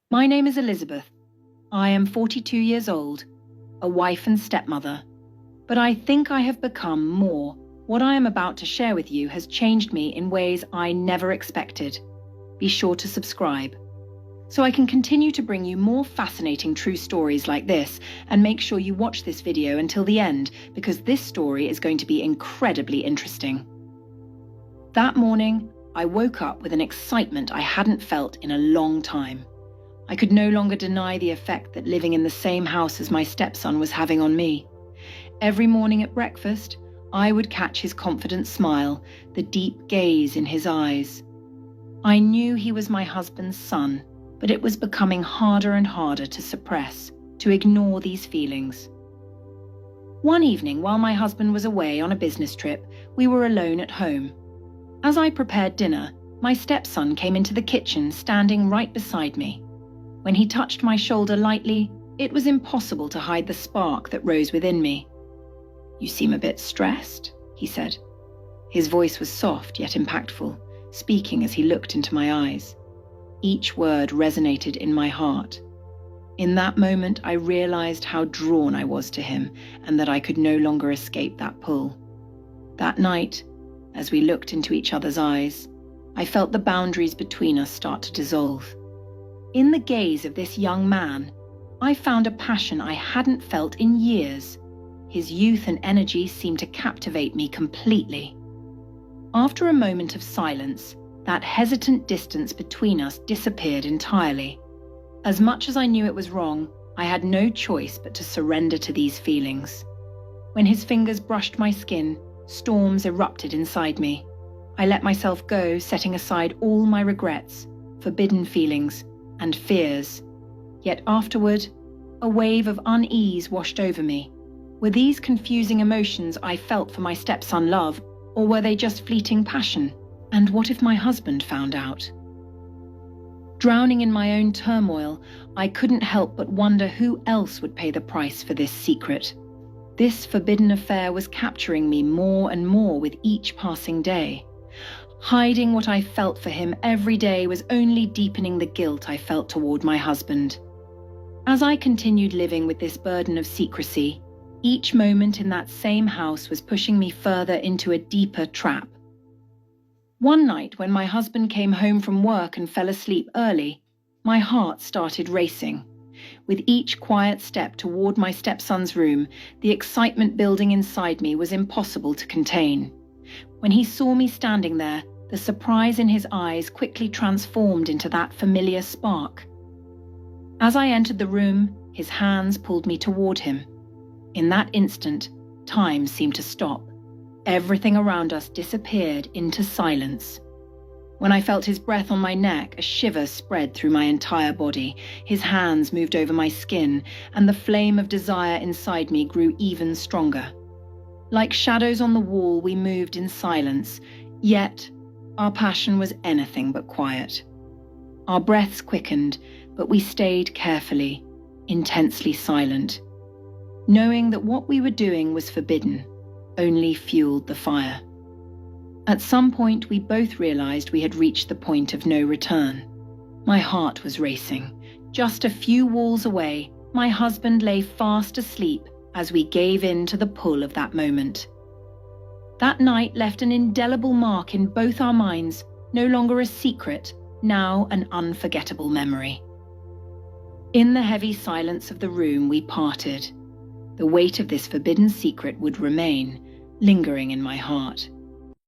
My name is Elizabeth. I am 42 years old, a wife and stepmother. But I think I have become more. What I am about to share with you has changed me in ways I never expected. Be sure to subscribe, so I can continue to bring you more fascinating true stories like this, and make sure you watch this video until the end, because this story is going to be incredibly interesting. That morning, I woke up with an excitement I hadn't felt in a long time. I could no longer deny the effect that living in the same house as my stepson was having on me. Every morning at breakfast, I would catch his confident smile, the deep gaze in his eyes. I knew he was my husband's son, but it was becoming harder and harder to suppress, to ignore these feelings. One evening, while my husband was away on a business trip, we were alone at home. As I prepared dinner, my stepson came into the kitchen, standing right beside me. When he touched my shoulder lightly, it was impossible to hide the spark that rose within me. "You seem a bit stressed," he said. His voice was soft yet impactful, speaking as he looked into my eyes. Each word resonated in my heart. In that moment, I realized how drawn I was to him, and that I could no longer escape that pull. That night, as we looked into each other's eyes, I felt the boundaries between us start to dissolve. In the gaze of this young man, I found a passion I hadn't felt in years. His youth and energy seemed to captivate me completely. After a moment of silence, that hesitant distance between us disappeared entirely. As much as I knew it was wrong, I had no choice but to surrender to these feelings. When his fingers brushed my skin, storms erupted inside me. I let myself go, setting aside all my regrets, forbidden feelings, and fears. Yet afterward, a wave of unease washed over me. Were these confusing emotions I felt for my stepson love, or were they just fleeting passion? And what if my husband found out? Drowning in my own turmoil, I couldn't help but wonder who else would pay the price for this secret. This forbidden affair was capturing me more and more with each passing day. Hiding what I felt for him every day was only deepening the guilt I felt toward my husband. As I continued living with this burden of secrecy, each moment in that same house was pushing me further into a deeper trap. One night, when my husband came home from work and fell asleep early, my heart started racing. With each quiet step toward my stepson's room, the excitement building inside me was impossible to contain. When he saw me standing there, the surprise in his eyes quickly transformed into that familiar spark. As I entered the room, his hands pulled me toward him. In that instant, time seemed to stop. Everything around us disappeared into silence. When I felt his breath on my neck, a shiver spread through my entire body. His hands moved over my skin, and the flame of desire inside me grew even stronger. Like shadows on the wall, we moved in silence, yet our passion was anything but quiet. Our breaths quickened, but we stayed carefully, intensely silent, knowing that what we were doing was forbidden, only fueled the fire. At some point, we both realized we had reached the point of no return. My heart was racing. Just a few walls away, my husband lay fast asleep as we gave in to the pull of that moment. That night left an indelible mark in both our minds, no longer a secret, now an unforgettable memory. In the heavy silence of the room, we parted. The weight of this forbidden secret would remain, lingering in my heart.